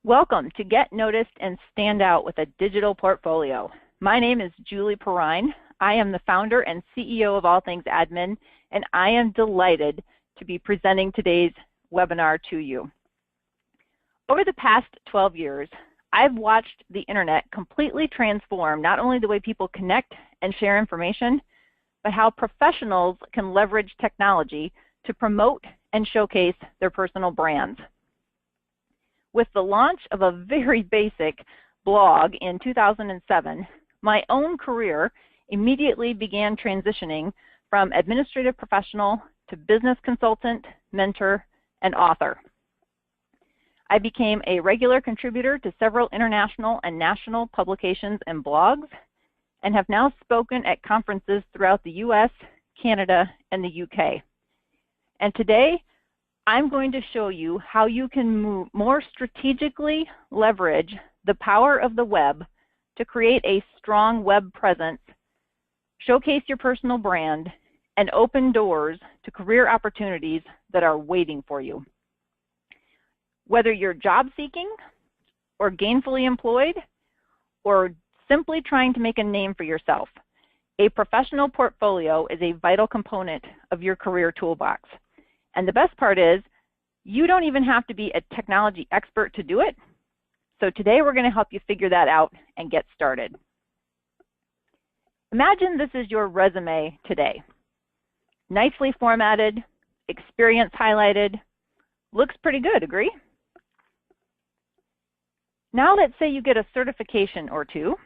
Welcome to Get Noticed and Stand Out with a Digital Portfolio. My name is Julie Perrine. I am the founder and CEO of All Things Admin, and I am delighted to be presenting today's webinar to you. Over the past 12 years, I've watched the internet completely transform not only the way people connect and share information, but how professionals can leverage technology to promote and showcase their personal brands. With the launch of a very basic blog in 2007, my own career immediately began transitioning from administrative professional to business consultant, mentor, and author. I became a regular contributor to several international and national publications and blogs, and have now spoken at conferences throughout the US, Canada, and the UK. And today, I'm going to show you how you can more strategically leverage the power of the web to create a strong web presence, showcase your personal brand, and open doors to career opportunities that are waiting for you. Whether you're job seeking or gainfully employed or simply trying to make a name for yourself, a professional portfolio is a vital component of your career toolbox. And the best part is, you don't even have to be a technology expert to do it. So today we're going to help you figure that out and get started. Imagine this is your resume today. Nicely formatted, experience highlighted, looks pretty good, agree? Now let's say you get a certification or two.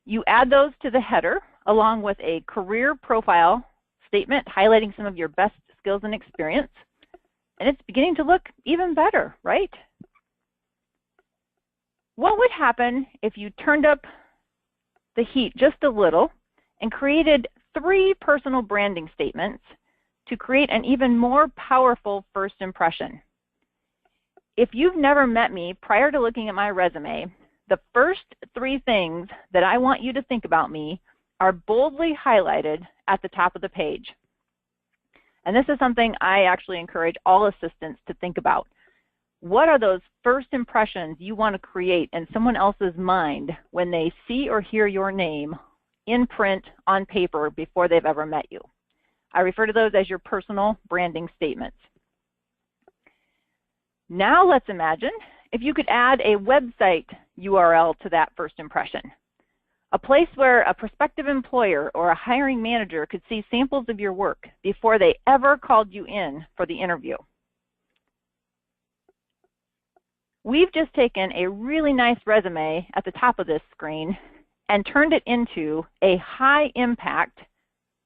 You add those to the header along with a career profile statement highlighting some of your best skills and experience, and it's beginning to look even better, right? What would happen if you turned up the heat just a little and created 3 personal branding statements to create an even more powerful first impression? If you've never met me prior to looking at my resume, the first 3 things that I want you to think about me are boldly highlighted at the top of the page. And this is something I actually encourage all assistants to think about. What are those first impressions you want to create in someone else's mind when they see or hear your name in print on paper before they've ever met you? I refer to those as your personal branding statements. Now let's imagine if you could add a website URL to that first impression. A place where a prospective employer or a hiring manager could see samples of your work before they ever called you in for the interview. We've just taken a really nice resume at the top of this screen and turned it into a high-impact,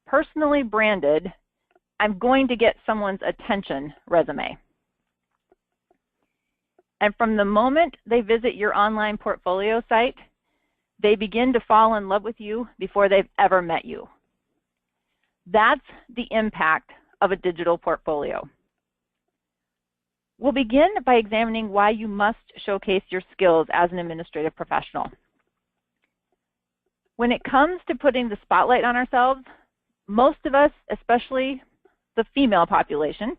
personally branded, I'm going to get someone's attention resume. And from the moment they visit your online portfolio site, they begin to fall in love with you before they've ever met you. That's the impact of a digital portfolio. We'll begin by examining why you must showcase your skills as an administrative professional. When it comes to putting the spotlight on ourselves, most of us, especially the female population,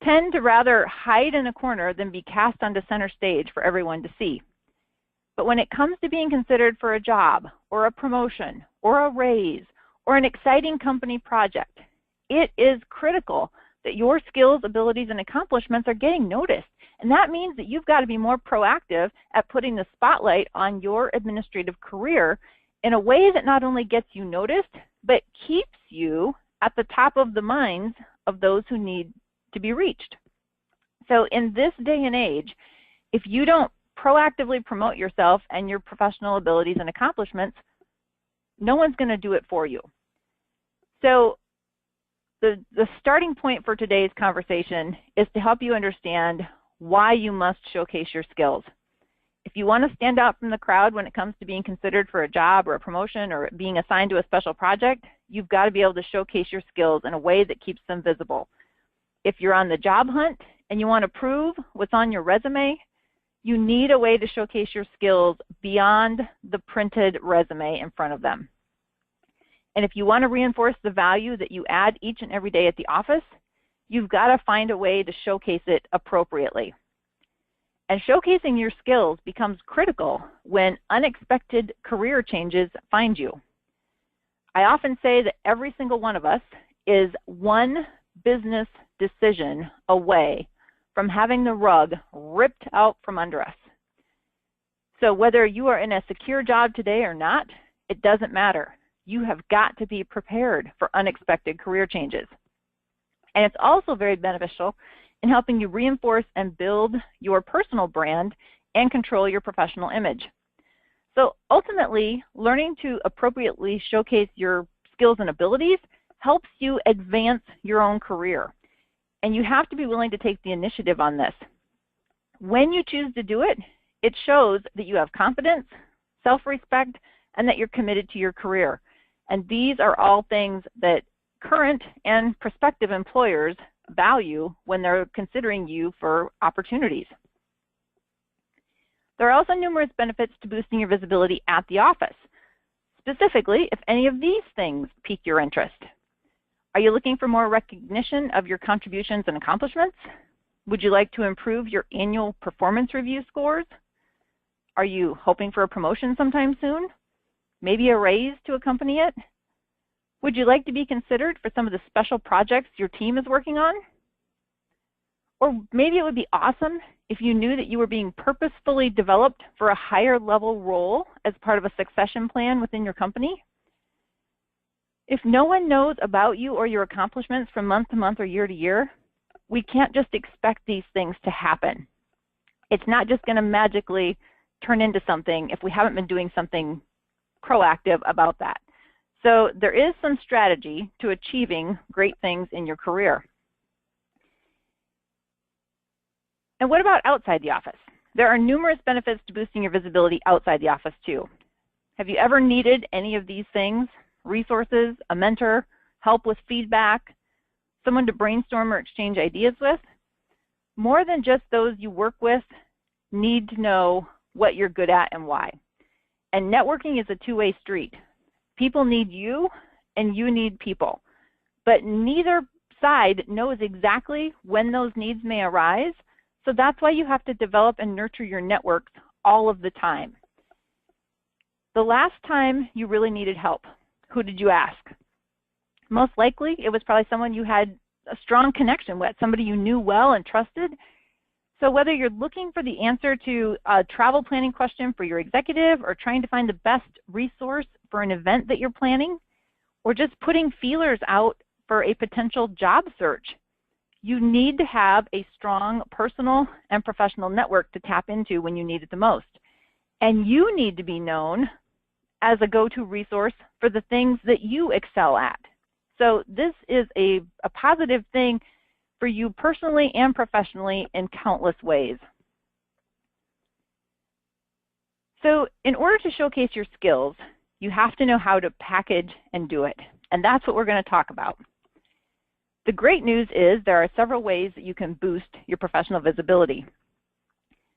tend to rather hide in a corner than be cast onto center stage for everyone to see. But when it comes to being considered for a job, or a promotion, or a raise, or an exciting company project, it is critical that your skills, abilities, and accomplishments are getting noticed. And that means that you've got to be more proactive at putting the spotlight on your administrative career in a way that not only gets you noticed, but keeps you at the top of the minds of those who need to be reached. So in this day and age, if you don't proactively promote yourself and your professional abilities and accomplishments, no one's going to do it for you. So the starting point for today's conversation is to help you understand why you must showcase your skills. If you want to stand out from the crowd when it comes to being considered for a job or a promotion or being assigned to a special project, you've got to be able to showcase your skills in a way that keeps them visible. If you're on the job hunt and you want to prove what's on your resume, you need a way to showcase your skills beyond the printed resume in front of them. And if you want to reinforce the value that you add each and every day at the office, you've got to find a way to showcase it appropriately. And showcasing your skills becomes critical when unexpected career changes find you. I often say that every single one of us is one business decision away from having the rug ripped out from under us. So whether you are in a secure job today or not, it doesn't matter. You have got to be prepared for unexpected career changes. And it's also very beneficial in helping you reinforce and build your personal brand and control your professional image. So ultimately, learning to appropriately showcase your skills and abilities helps you advance your own career. And you have to be willing to take the initiative on this. When you choose to do it, it shows that you have confidence, self-respect, and that you're committed to your career. And these are all things that current and prospective employers value when they're considering you for opportunities. There are also numerous benefits to boosting your visibility at the office. Specifically, if any of these things pique your interest. Are you looking for more recognition of your contributions and accomplishments? Would you like to improve your annual performance review scores? Are you hoping for a promotion sometime soon? Maybe a raise to accompany it? Would you like to be considered for some of the special projects your team is working on? Or maybe it would be awesome if you knew that you were being purposefully developed for a higher level role as part of a succession plan within your company. If no one knows about you or your accomplishments from month to month or year to year, we can't just expect these things to happen. It's not just going to magically turn into something if we haven't been doing something proactive about that. So there is some strategy to achieving great things in your career. And what about outside the office? There are numerous benefits to boosting your visibility outside the office too. Have you ever needed any of these things? Resources, a mentor, help with feedback, someone to brainstorm or exchange ideas with? More than just those you work with need to know what you're good at and why. And networking is a two-way street. People need you and you need people. But neither side knows exactly when those needs may arise. So that's why you have to develop and nurture your networks all of the time. The last time you really needed help, who did you ask? Most likely, it was probably someone you had a strong connection with, somebody you knew well and trusted. So whether you're looking for the answer to a travel planning question for your executive or trying to find the best resource for an event that you're planning, or just putting feelers out for a potential job search, you need to have a strong personal and professional network to tap into when you need it the most. And you need to be known as a go-to resource for the things that you excel at. So this is a positive thing for you personally and professionally in countless ways. So in order to showcase your skills, you have to know how to package and do it. And that's what we're going to talk about. The great news is there are several ways that you can boost your professional visibility.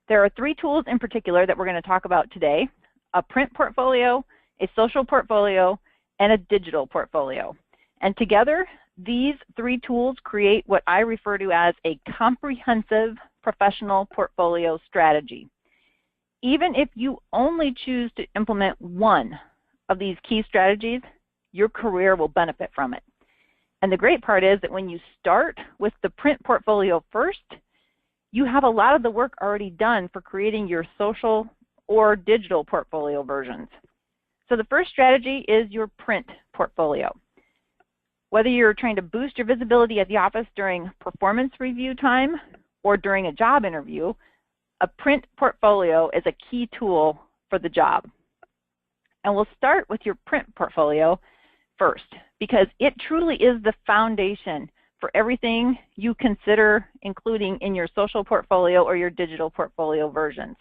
There are 3 tools in particular that we're going to talk about today: a print portfolio, a social portfolio, and a digital portfolio. And together, these 3 tools create what I refer to as a comprehensive professional portfolio strategy. Even if you only choose to implement one of these key strategies, your career will benefit from it. And the great part is that when you start with the print portfolio first, you have a lot of the work already done for creating your social or digital portfolio versions. So the first strategy is your print portfolio. Whether you're trying to boost your visibility at the office during performance review time or during a job interview, a print portfolio is a key tool for the job. And we'll start with your print portfolio first, because it truly is the foundation for everything you consider including in your social portfolio or your digital portfolio versions.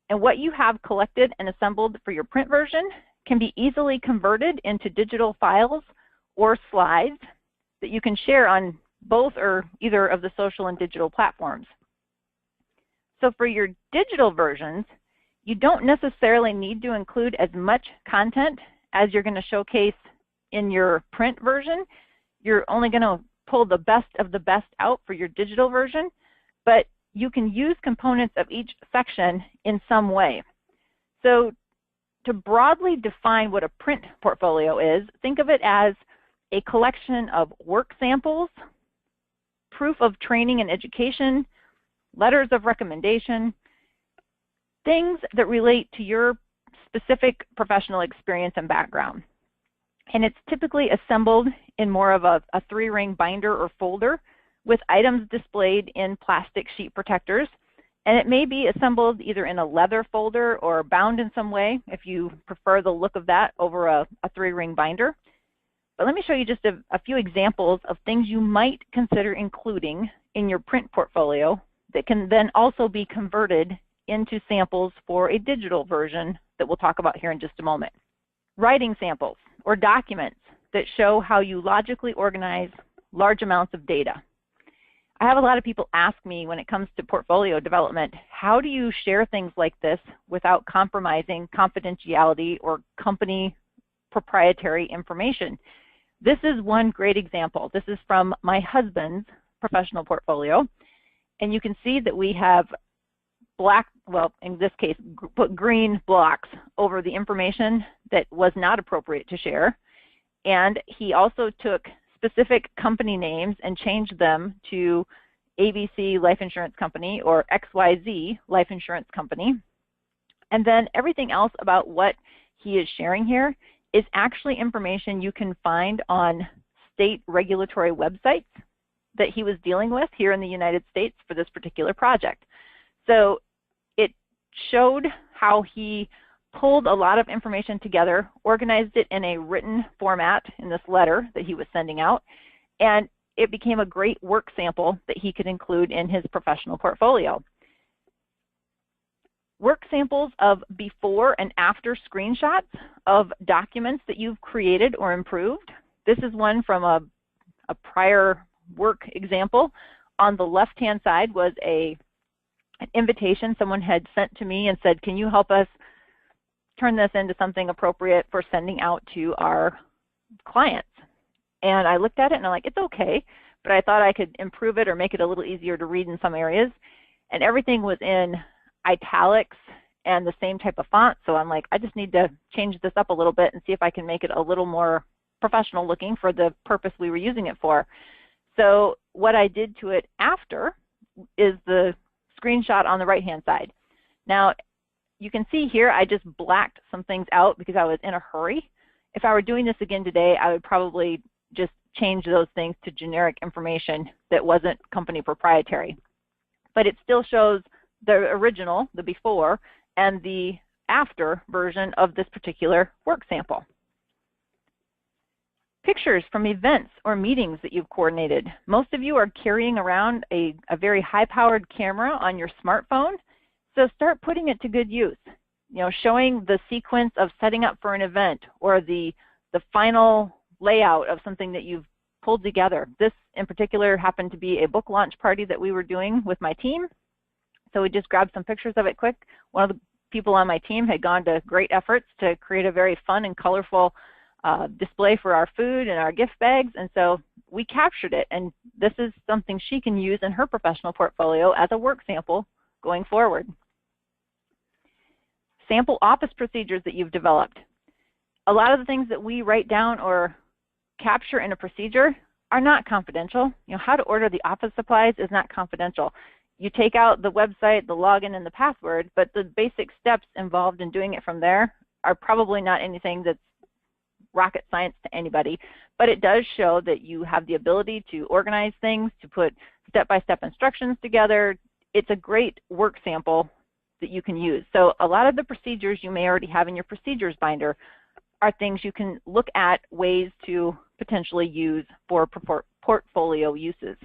And what you have collected and assembled for your print version can be easily converted into digital files or slides that you can share on both or either of the social and digital platforms. So for your digital versions, you don't necessarily need to include as much content as you're going to showcase in your print version. You're only going to pull the best of the best out for your digital version, but you can use components of each section in some way. So to broadly define what a print portfolio is, think of it as a collection of work samples, proof of training and education, letters of recommendation, things that relate to your specific professional experience and background. And it's typically assembled in more of a three-ring binder or folder with items displayed in plastic sheet protectors. And it may be assembled either in a leather folder or bound in some way if you prefer the look of that over a three-ring binder. But let me show you just a few examples of things you might consider including in your print portfolio that can then also be converted into samples for a digital version that we'll talk about here in just a moment. Writing samples or documents that show how you logically organize large amounts of data. I have a lot of people ask me when it comes to portfolio development, how do you share things like this without compromising confidentiality or company proprietary information? This is one great example. This is from my husband's professional portfolio. And you can see that we have black, well, in this case, put green blocks over the information that was not appropriate to share. And he also took specific company names and changed them to ABC Life Insurance Company or XYZ Life Insurance Company. And then everything else about what he is sharing here is actually information you can find on state regulatory websites that he was dealing with here in the United States for this particular project. So it showed how he pulled a lot of information together, organized it in a written format in this letter that he was sending out, and it became a great work sample that he could include in his professional portfolio. Work samples of before and after screenshots of documents that you've created or improved. This is one from a prior work example. On the left-hand side was an invitation someone had sent to me and said, can you help us turn this into something appropriate for sending out to our clients? And I looked at it and I'm like, it's okay, but I thought I could improve it or make it a little easier to read in some areas. And everything was in italics and the same type of font. So I'm like, I just need to change this up a little bit and see if I can make it a little more professional looking for the purpose we were using it for. So what I did to it after is the screenshot on the right-hand side. Now, you can see here I just blacked some things out because I was in a hurry. If I were doing this again today, I would probably just change those things to generic information that wasn't company proprietary. But it still shows the original, the before, and the after version of this particular work sample. Pictures from events or meetings that you've coordinated. Most of you are carrying around a very high-powered camera on your smartphone, so start putting it to good use. You know, showing the sequence of setting up for an event or the final layout of something that you've pulled together. This in particular happened to be a book launch party that we were doing with my team, so we just grabbed some pictures of it quick. One of the people on my team had gone to great efforts to create a very fun and colorful display for our food and our gift bags, and so we captured it, and this is something she can use in her professional portfolio as a work sample going forward. Sample office procedures that you've developed. A lot of the things that we write down or capture in a procedure are not confidential. You know, how to order the office supplies is not confidential. You take out the website, the login, and the password, but the basic steps involved in doing it from there are probably not anything that's rocket science to anybody, but it does show that you have the ability to organize things, to put step-by-step instructions together. It's a great work sample that you can use. So a lot of the procedures you may already have in your procedures binder are things you can look at ways to potentially use for portfolio uses.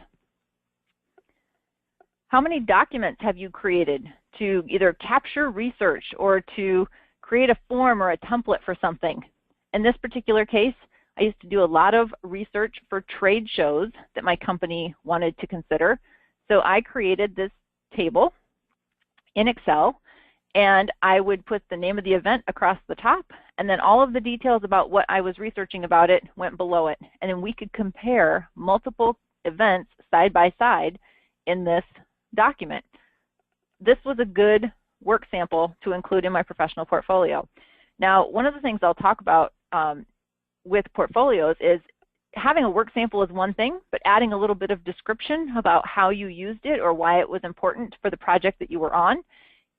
How many documents have you created to either capture research or to create a form or a template for something? In this particular case, I used to do a lot of research for trade shows that my company wanted to consider. So I created this table in Excel, and I would put the name of the event across the top, and then all of the details about what I was researching about it went below it. And then we could compare multiple events side by side in this document. this was a good work sample to include in my professional portfolio. Now, one of the things I'll talk about with portfolios is having a work sample is one thing, but adding a little bit of description about how you used it or why it was important for the project that you were on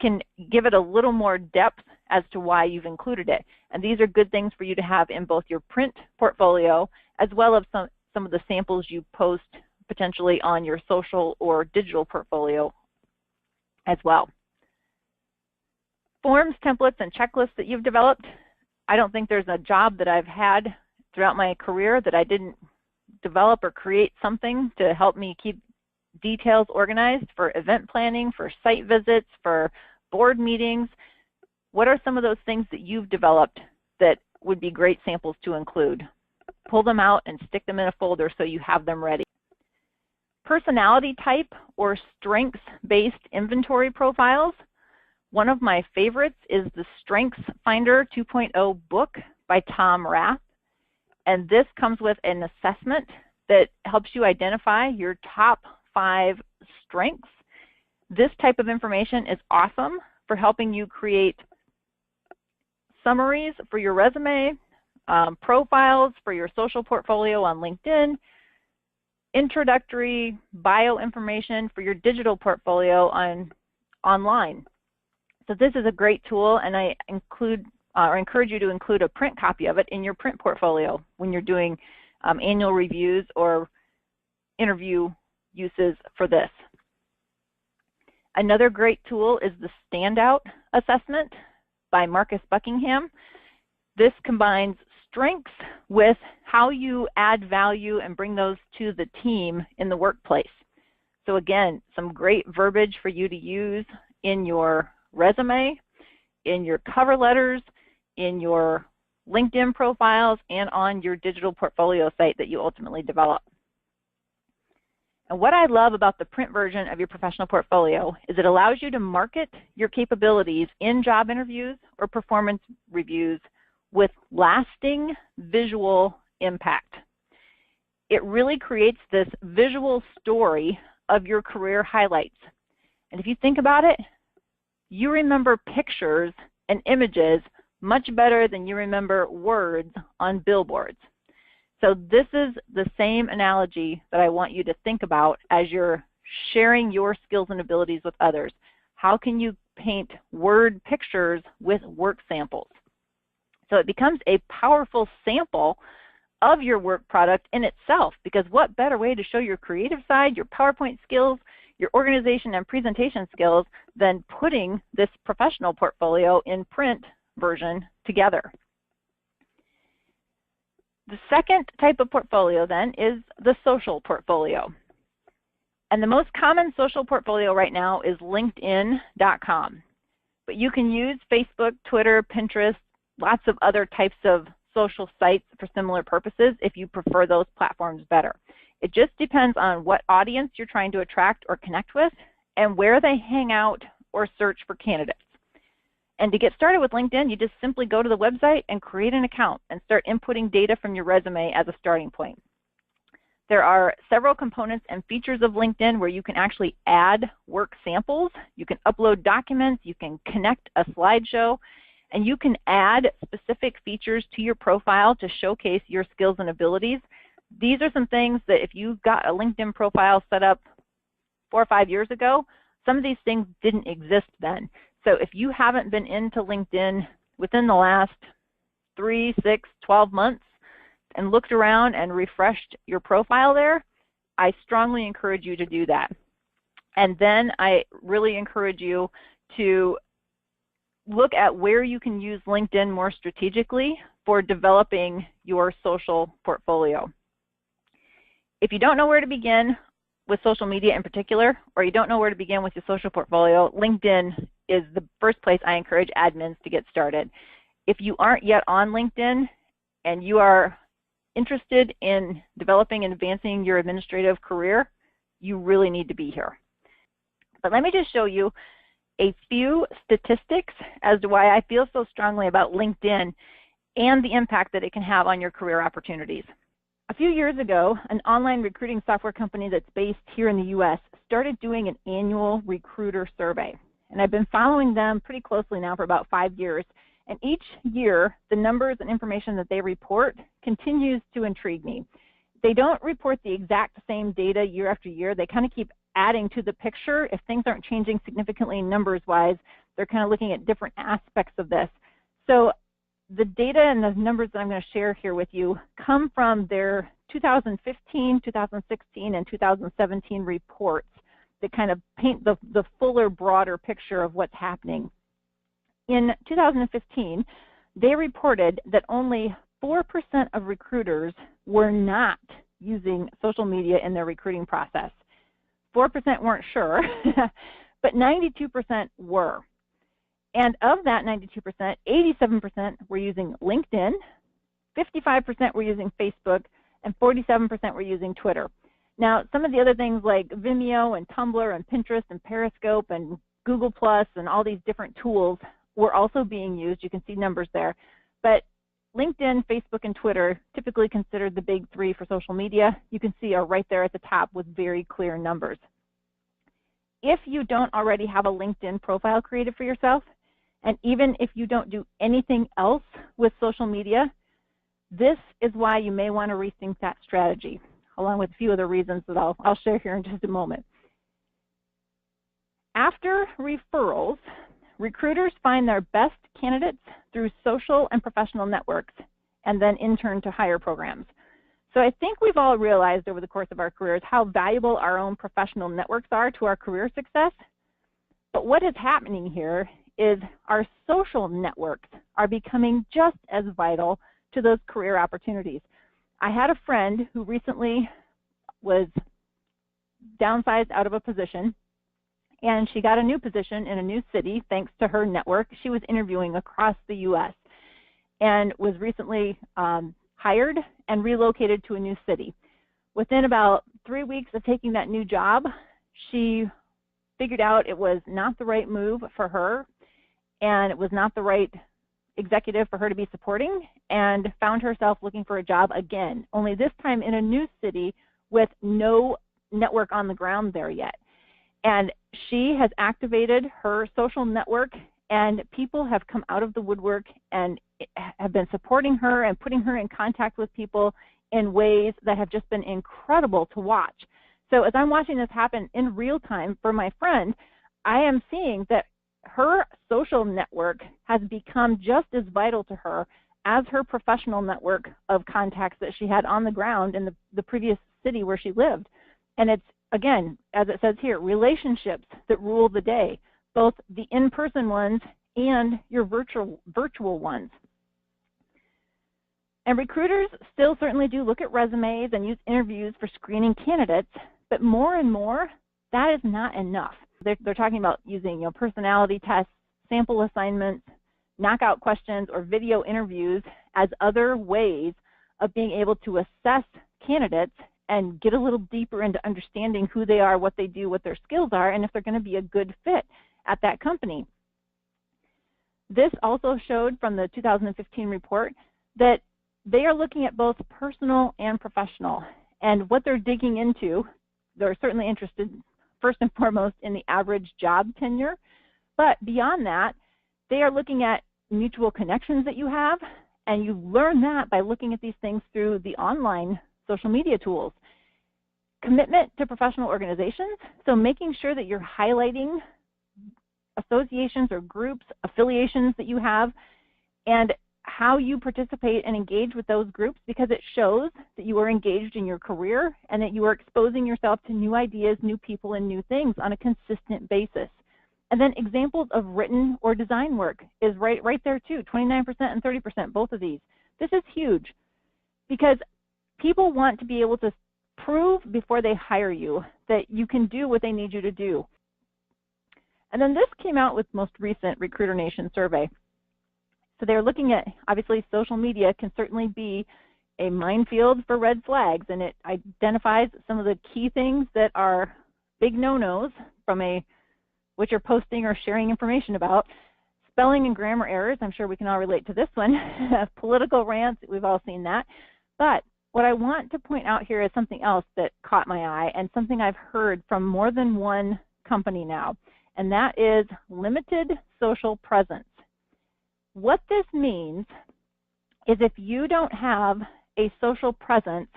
can give it a little more depth as to why you've included it. And these are good things for you to have in both your print portfolio as well as some of the samples you post potentially on your social or digital portfolio as well. Forms, templates, and checklists that you've developed. I don't think there's a job that I've had throughout my career that I didn't develop or create something to help me keep details organized for event planning, for site visits, for board meetings. What are some of those things that you've developed that would be great samples to include? Pull them out and stick them in a folder so you have them ready. Personality type or strengths-based inventory profiles. One of my favorites is the Strengths Finder 2.0 book by Tom Rath. And this comes with an assessment that helps you identify your top 5 strengths. This type of information is awesome for helping you create summaries for your resume, profiles for your social portfolio on LinkedIn, introductory bio information for your digital portfolio online. So this is a great tool, and I encourage you to include a print copy of it in your print portfolio when you're doing annual reviews or interview uses for this. Another great tool is the Standout Assessment by Marcus Buckingham. This combines strengths with how you add value and bring those to the team in the workplace. So again, some great verbiage for you to use in your resume, in your cover letters, in your LinkedIn profiles, and on your digital portfolio site that you ultimately develop. And what I love about the print version of your professional portfolio is it allows you to market your capabilities in job interviews or performance reviews with lasting visual impact. It really creates this visual story of your career highlights. And if you think about it, you remember pictures and images much better than you remember words on billboards. So this is the same analogy that I want you to think about as you're sharing your skills and abilities with others. How can you paint word pictures with work samples? So it becomes a powerful sample of your work product in itself, because what better way to show your creative side, your PowerPoint skills, your organization and presentation skills than putting this professional portfolio in print version together. The second type of portfolio then is the social portfolio. And the most common social portfolio right now is LinkedIn.com. But you can use Facebook, Twitter, Pinterest, lots of other types of social sites for similar purposes if you prefer those platforms better. It just depends on what audience you're trying to attract or connect with and where they hang out or search for candidates. And to get started with LinkedIn, you just simply go to the website and create an account and start inputting data from your resume as a starting point. There are several components and features of LinkedIn where you can actually add work samples, you can upload documents, you can connect a slideshow, and you can add specific features to your profile to showcase your skills and abilities. These are some things that if you got a LinkedIn profile set up 4 or 5 years ago, some of these things didn't exist then. So if you haven't been into LinkedIn within the last 3, 6, 12 months and looked around and refreshed your profile there, I strongly encourage you to do that. And then I really encourage you to look at where you can use LinkedIn more strategically for developing your social portfolio. If you don't know where to begin with social media in particular, or you don't know where to begin with your social portfolio, LinkedIn is the first place I encourage admins to get started. If you aren't yet on LinkedIn and you are interested in developing and advancing your administrative career, you really need to be here. But let me just show you a few statistics as to why I feel so strongly about LinkedIn and the impact that it can have on your career opportunities. A few years ago, an online recruiting software company that's based here in the US started doing an annual recruiter survey. and I've been following them pretty closely now for about 5 years. And each year, the numbers and information that they report continues to intrigue me. They don't report the exact same data year after year. They kind of keep adding to the picture. If things aren't changing significantly numbers-wise, they're kind of looking at different aspects of this. So the data and the numbers that I'm going to share here with you come from their 2015, 2016, and 2017 reports that kind of paint the fuller, broader picture of what's happening. In 2015, they reported that only 4% of recruiters were not using social media in their recruiting process. 4% weren't sure, but 92% were. And of that 92%, 87% were using LinkedIn, 55% were using Facebook, and 47% were using Twitter. Now, some of the other things like Vimeo and Tumblr and Pinterest and Periscope and Google Plus and all these different tools were also being used. You can see numbers there. But LinkedIn, Facebook, and Twitter, typically considered the big three for social media, you can see are right there at the top with very clear numbers. If you don't already have a LinkedIn profile created for yourself, and even if you don't do anything else with social media, this is why you may want to rethink that strategy, along with a few other reasons that I'll share here in just a moment. After referrals, recruiters find their best candidates through social and professional networks, and then intern to hire programs. So I think we've all realized over the course of our careers how valuable our own professional networks are to our career success. But what is happening here is our social networks are becoming just as vital to those career opportunities. I had a friend who recently was downsized out of a position, and she got a new position in a new city thanks to her network. She was interviewing across the U.S. and was recently hired and relocated to a new city. Within about 3 weeks of taking that new job, she figured out it was not the right move for her, and it was not the right executive for her to be supporting, and found herself looking for a job again, only this time in a new city with no network on the ground there yet. And she has activated her social network, and people have come out of the woodwork and have been supporting her and putting her in contact with people in ways that have just been incredible to watch. So as I'm watching this happen in real time for my friend, I am seeing that her social network has become just as vital to her as her professional network of contacts that she had on the ground in the previous city where she lived. And it's, again, as it says here, relationships that rule the day, both the in-person ones and your virtual ones. And recruiters still certainly do look at resumes and use interviews for screening candidates, but more and more, that is not enough. They're talking about using personality tests, sample assignments, knockout questions, or video interviews as other ways of being able to assess candidates and get a little deeper into understanding who they are, what they do, what their skills are, and if they're going to be a good fit at that company. This also showed from the 2015 report that they are looking at both personal and professional. And what they're digging into, they're certainly interested first and foremost in the average job tenure, but beyond that, they are looking at mutual connections that you have, and you learn that by looking at these things through the online social media tools. Commitment to professional organizations, so making sure that you're highlighting associations or groups, affiliations that you have, and how you participate and engage with those groups, because it shows that you are engaged in your career and that you are exposing yourself to new ideas, new people, and new things on a consistent basis. And then examples of written or design work is right there too, 29% and 30%, both of these. This is huge because people want to be able to prove before they hire you that you can do what they need you to do. And then this came out with most recent Recruiter Nation survey. So they're looking at, obviously, social media can certainly be a minefield for red flags, and it identifies some of the key things that are big no-nos from what you're posting or sharing information about. Spelling and grammar errors, I'm sure we can all relate to this one. Political rants, we've all seen that. But what I want to point out here is something else that caught my eye and something I've heard from more than one company now. and that is limited social presence. What this means is if you don't have a social presence,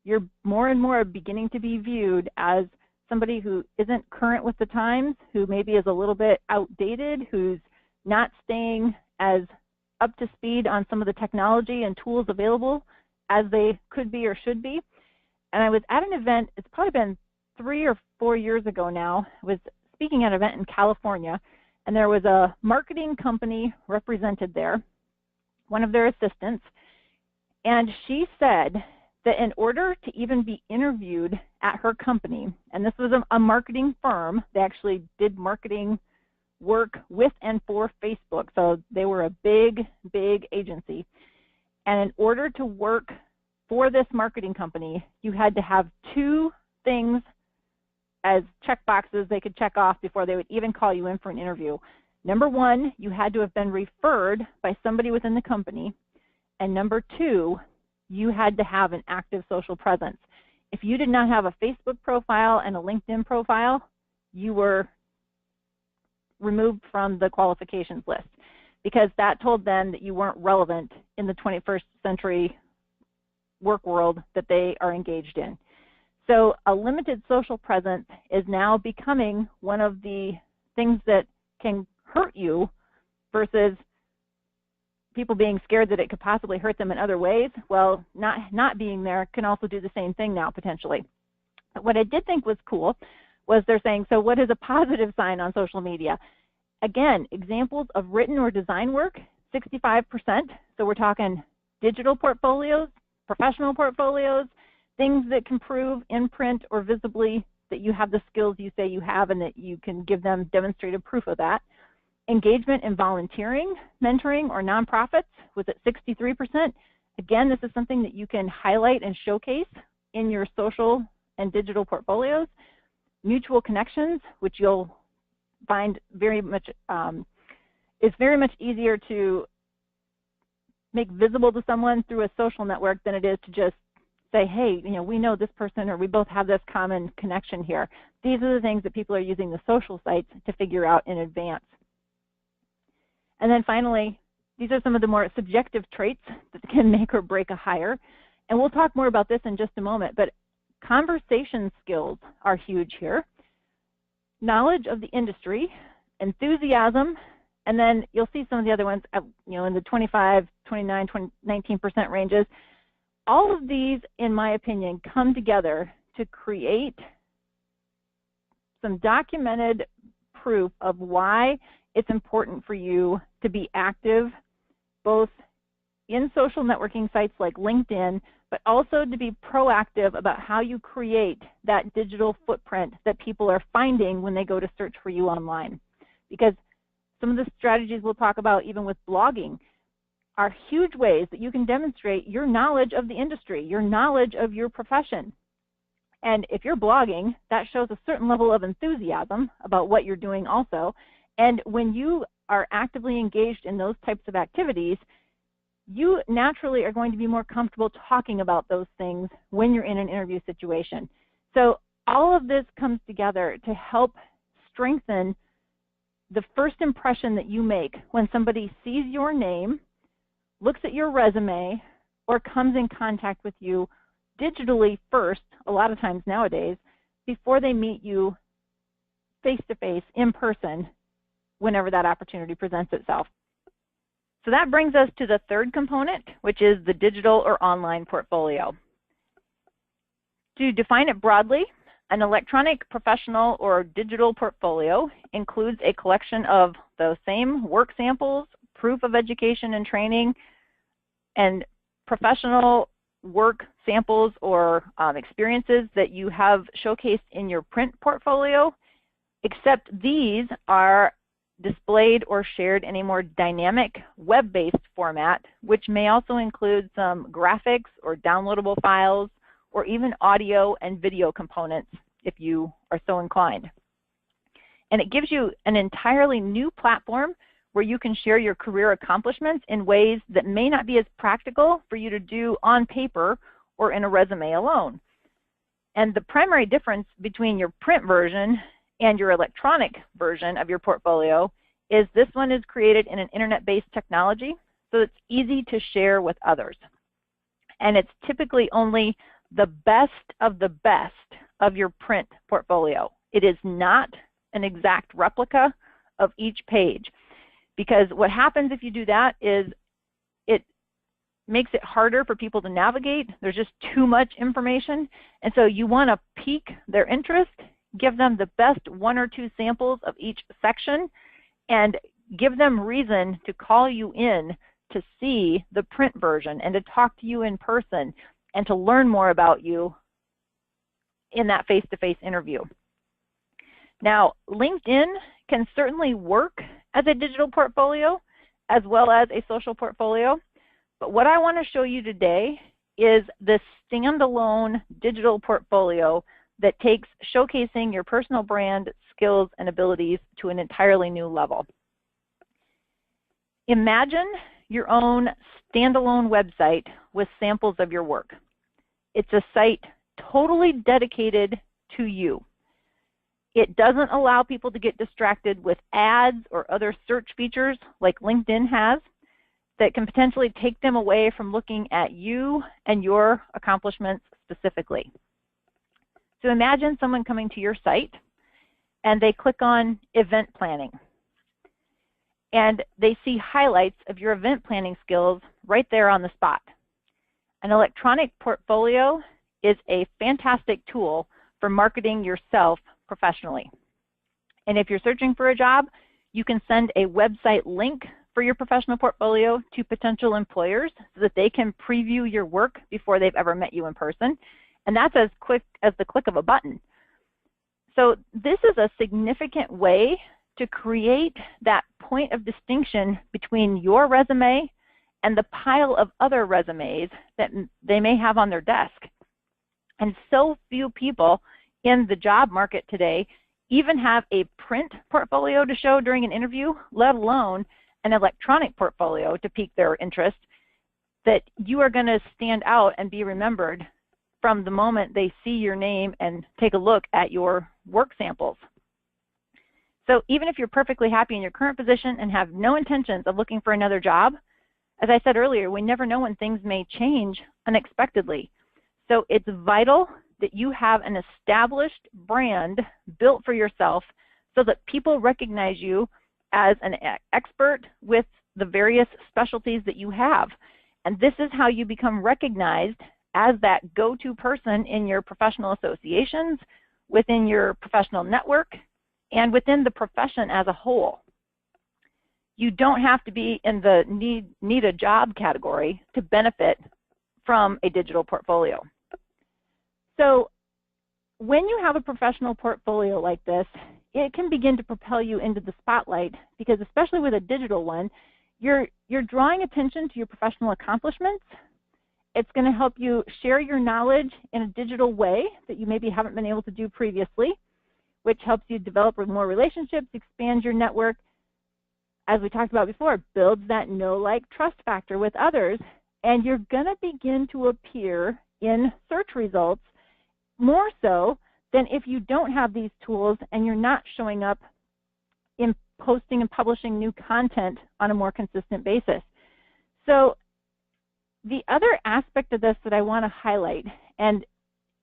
you're more and more beginning to be viewed as somebody who isn't current with the times, who maybe is a little bit outdated, who's not staying as up to speed on some of the technology and tools available as they could be or should be. And I was at an event, it's probably been 3 or 4 years ago now. I was speaking at an event in California, and there was a marketing company represented there, one of their assistants, and she said that in order to even be interviewed at her company, and this was a marketing firm, they actually did marketing work with and for Facebook, so they were a big, big agency. And in order to work for this marketing company, you had to have 2 things as check boxes they could check off before they would even call you in for an interview. Number 1, you had to have been referred by somebody within the company. And number 2, you had to have an active social presence. If you did not have a Facebook profile and a LinkedIn profile, you were removed from the qualifications list, because that told them that you weren't relevant in the 21st century work world that they are engaged in. So a limited social presence is now becoming one of the things that can hurt you versus people being scared that it could possibly hurt them in other ways. Well, not being there can also do the same thing now, potentially. But what I did think was cool was they're saying, so what is a positive sign on social media? Again, examples of written or design work, 65%. So we're talking digital portfolios, professional portfolios, things that can prove in print or visibly that you have the skills you say you have and that you can give them demonstrated proof of that. Engagement in volunteering, mentoring, or nonprofits was at 63%. Again, this is something that you can highlight and showcase in your social and digital portfolios. Mutual connections, which you'll find very much, is very much easier to make visible to someone through a social network than it is to just say, hey, you know, we know this person, or we both have this common connection here. These are the things that people are using the social sites to figure out in advance. And then finally, these are some of the more subjective traits that can make or break a hire. And we'll talk more about this in just a moment, but conversation skills are huge here. Knowledge of the industry, enthusiasm, and then you'll see some of the other ones, you know, in the 25, 29, 19% ranges. All of these, in my opinion, come together to create some documented proof of why it's important for you to be active, both in social networking sites like LinkedIn, but also to be proactive about how you create that digital footprint that people are finding when they go to search for you online. Because some of the strategies we'll talk about, even with blogging, are huge ways that you can demonstrate your knowledge of the industry, your knowledge of your profession. And if you're blogging, that shows a certain level of enthusiasm about what you're doing also. And when you are actively engaged in those types of activities, you naturally are going to be more comfortable talking about those things when you're in an interview situation. So all of this comes together to help strengthen the first impression that you make when somebody sees your name, looks at your resume, or comes in contact with you digitally first, a lot of times nowadays, before they meet you face-to-face, in person, whenever that opportunity presents itself. So that brings us to the third component, which is the digital or online portfolio. To define it broadly, an electronic professional or digital portfolio includes a collection of the same work samples, proof of education and training, and professional work samples or experiences that you have showcased in your print portfolio, except these are displayed or shared in a more dynamic web-based format, which may also include some graphics or downloadable files, or even audio and video components if you are so inclined. And it gives you an entirely new platform where you can share your career accomplishments in ways that may not be as practical for you to do on paper or in a resume alone. And the primary difference between your print version And your electronic version of your portfolio is this one is created in an internet-based technology, so it's easy to share with others. And it's typically only the best of your print portfolio. It is not an exact replica of each page, because what happens if you do that is it makes it harder for people to navigate. There's just too much information, and so you want to pique their interest, give them the best 1 or 2 samples of each section, and give them reason to call you in to see the print version and to talk to you in person and to learn more about you in that face-to-face interview. Now, LinkedIn can certainly work as a digital portfolio as well as a social portfolio, but what I want to show you today is this standalone digital portfolio that takes showcasing your personal brand, skills, and abilities to an entirely new level. Imagine your own standalone website with samples of your work. It's a site totally dedicated to you. It doesn't allow people to get distracted with ads or other search features like LinkedIn has that can potentially take them away from looking at you and your accomplishments specifically. So imagine someone coming to your site and they click on event planning, and they see highlights of your event planning skills right there on the spot. An electronic portfolio is a fantastic tool for marketing yourself professionally. And if you're searching for a job, you can send a website link for your professional portfolio to potential employers so that they can preview your work before they've ever met you in person. And that's as quick as the click of a button. So this is a significant way to create that point of distinction between your resume and the pile of other resumes that they may have on their desk. And so few people in the job market today even have a print portfolio to show during an interview, let alone an electronic portfolio to pique their interest, that you are going to stand out and be remembered from the moment they see your name and take a look at your work samples. So even if you're perfectly happy in your current position and have no intentions of looking for another job, as I said earlier, we never know when things may change unexpectedly. So it's vital that you have an established brand built for yourself so that people recognize you as an expert with the various specialties that you have. And this is how you become recognized as that go-to person in your professional associations, within your professional network, and within the profession as a whole. You don't have to be in the need a job category to benefit from a digital portfolio. So when you have a professional portfolio like this, it can begin to propel you into the spotlight, because especially with a digital one, you're drawing attention to your professional accomplishments. It's going to help you share your knowledge in a digital way that you maybe haven't been able to do previously, which helps you develop more relationships, expand your network. As we talked about before, builds that know, like, trust factor with others, and you're going to begin to appear in search results more so than if you don't have these tools and you're not showing up in posting and publishing new content on a more consistent basis. So the other aspect of this that I want to highlight, and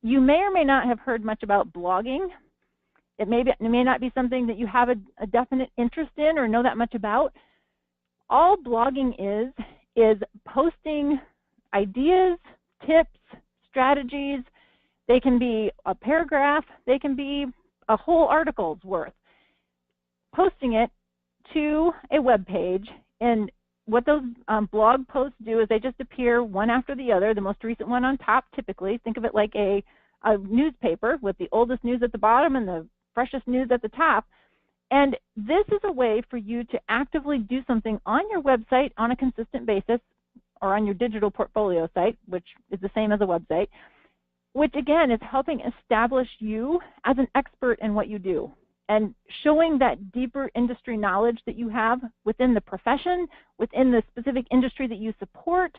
you may or may not have heard much about blogging. It may not be something that you have a definite interest in or know that much about. All blogging is posting ideas, tips, strategies. They can be a paragraph, they can be a whole article's worth. Posting it to a web page, and what those blog posts do is they just appear one after the other, the most recent one on top typically. Think of it like a newspaper with the oldest news at the bottom and the freshest news at the top. And this is a way for you to actively do something on your website on a consistent basis, or on your digital portfolio site, which is the same as a website, which again is helping establish you as an expert in what you do and showing that deeper industry knowledge that you have within the profession, within the specific industry that you support,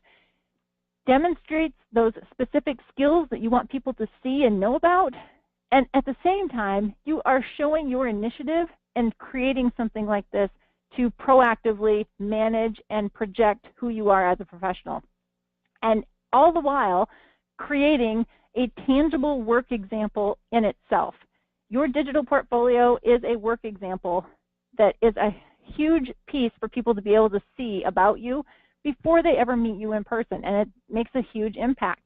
demonstrates those specific skills that you want people to see and know about, And at the same time, you are showing your initiative and creating something like this to proactively manage and project who you are as a professional. And all the while, creating a tangible work example in itself. Your digital portfolio is a work example that is a huge piece for people to be able to see about you before they ever meet you in person, and it makes a huge impact.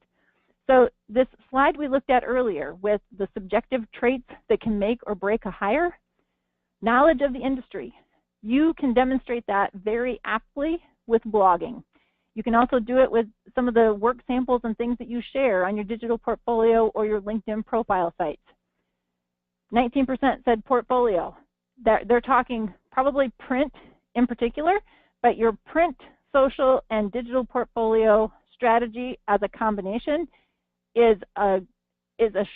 So this slide we looked at earlier with the subjective traits that can make or break a hire, knowledge of the industry. You can demonstrate that very aptly with blogging. You can also do it with some of the work samples and things that you share on your digital portfolio or your LinkedIn profile sites. 19% said portfolio. They're talking probably print in particular, but your print, social, and digital portfolio strategy as a combination is a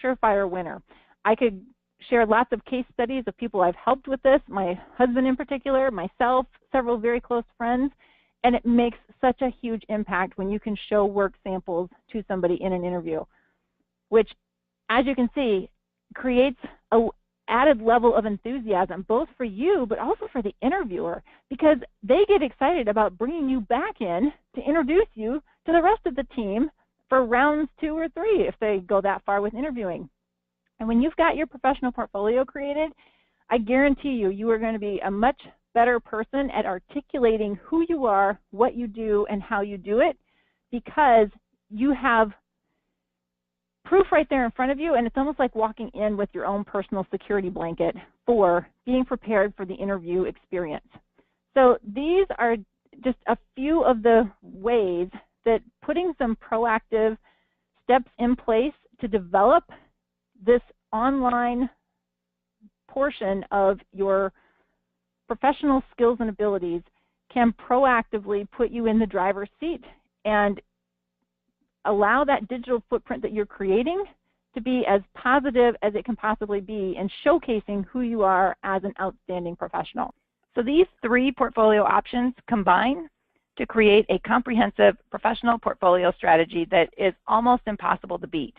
surefire winner. I could share lots of case studies of people I've helped with this, my husband in particular, myself, several very close friends, and it makes such a huge impact when you can show work samples to somebody in an interview, which, as you can see, creates an added level of enthusiasm, both for you but also for the interviewer, because they get excited about bringing you back in to introduce you to the rest of the team for rounds 2 or 3 if they go that far with interviewing. And when you've got your professional portfolio created, I guarantee you, you are going to be a much better person at articulating who you are, what you do, and how you do it, because you have proof right there in front of you, and it's almost like walking in with your own personal security blanket for being prepared for the interview experience. So these are just a few of the ways that putting some proactive steps in place to develop this online portion of your professional skills and abilities can proactively put you in the driver's seat and allow that digital footprint that you're creating to be as positive as it can possibly be in showcasing who you are as an outstanding professional. So these 3 portfolio options combine to create a comprehensive professional portfolio strategy that is almost impossible to beat.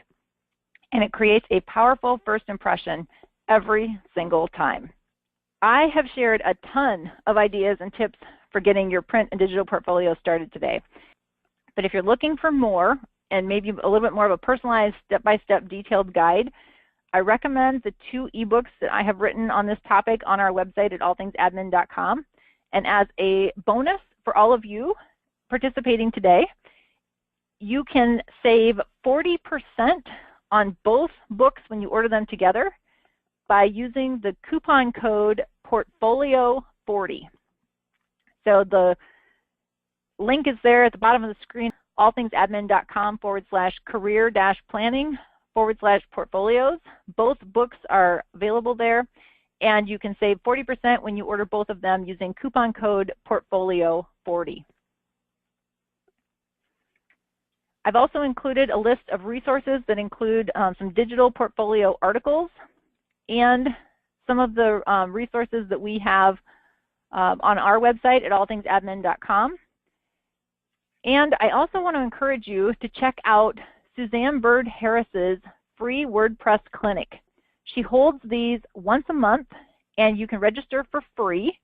And it creates a powerful first impression every single time. I have shared a ton of ideas and tips for getting your print and digital portfolio started today. But if you're looking for more, and maybe a little bit more of a personalized step-by-step detailed guide, I recommend the 2 ebooks that I have written on this topic on our website at allthingsadmin.com. And as a bonus for all of you participating today, you can save 40% on both books when you order them together by using the coupon code Portfolio40. So the link is there at the bottom of the screen, allthingsadmin.com/career-planning/portfolios. Both books are available there, and you can save 40% when you order both of them using coupon code Portfolio40. I've also included a list of resources that include some digital portfolio articles and some of the resources that we have on our website at allthingsadmin.com. And I also want to encourage you to check out Suzanne Bird Harris's free WordPress clinic. She holds these once a month, and you can register for free.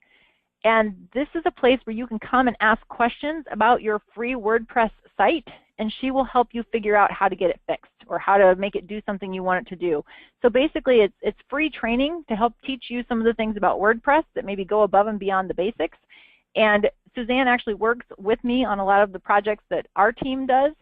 And this is a place where you can come and ask questions about your free WordPress site, and she will help you figure out how to get it fixed or how to make it do something you want it to do. So basically, it's free training to help teach you some of the things about WordPress that maybe go above and beyond the basics. And Suzanne actually works with me on a lot of the projects that our team does,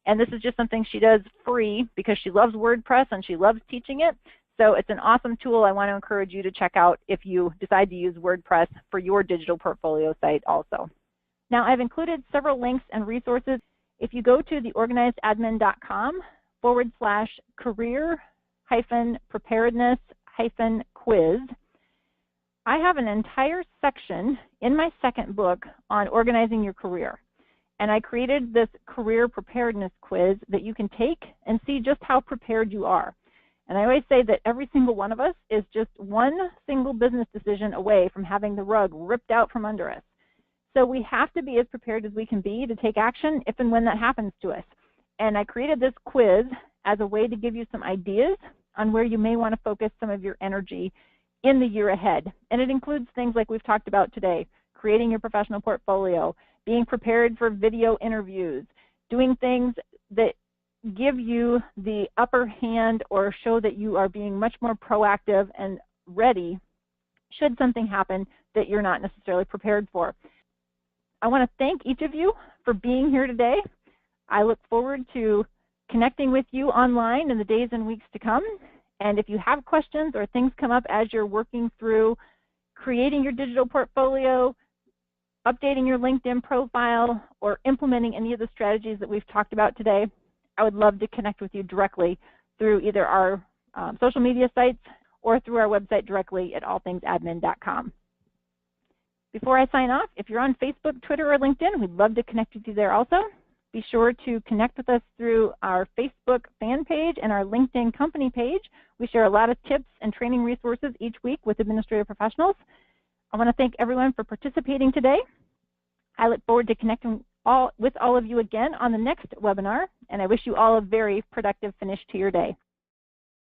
and this is just something she does free because she loves WordPress and she loves teaching it. So it's an awesome tool I want to encourage you to check out if you decide to use WordPress for your digital portfolio site also. Now, I've included several links and resources. If you go to theorganizedadmin.com/career-preparedness-quiz, I have an entire section in my second book on organizing your career. And I created this career preparedness quiz that you can take and see just how prepared you are. And I always say that every single one of us is just one single business decision away from having the rug ripped out from under us. So we have to be as prepared as we can be to take action if and when that happens to us. And I created this quiz as a way to give you some ideas on where you may want to focus some of your energy in the year ahead. And it includes things like we've talked about today: creating your professional portfolio, being prepared for video interviews, doing things that give you the upper hand or show that you are being much more proactive and ready should something happen that you're not necessarily prepared for. I want to thank each of you for being here today. I look forward to connecting with you online in the days and weeks to come. And if you have questions or things come up as you're working through creating your digital portfolio, updating your LinkedIn profile, or implementing any of the strategies that we've talked about today, I would love to connect with you directly through either our social media sites or through our website directly at allthingsadmin.com. Before I sign off, if you're on Facebook, Twitter, or LinkedIn, we'd love to connect with you there also. Be sure to connect with us through our Facebook fan page and our LinkedIn company page. We share a lot of tips and training resources each week with administrative professionals. I want to thank everyone for participating today. I look forward to connecting with all of you again on the next webinar, and I wish you all a very productive finish to your day.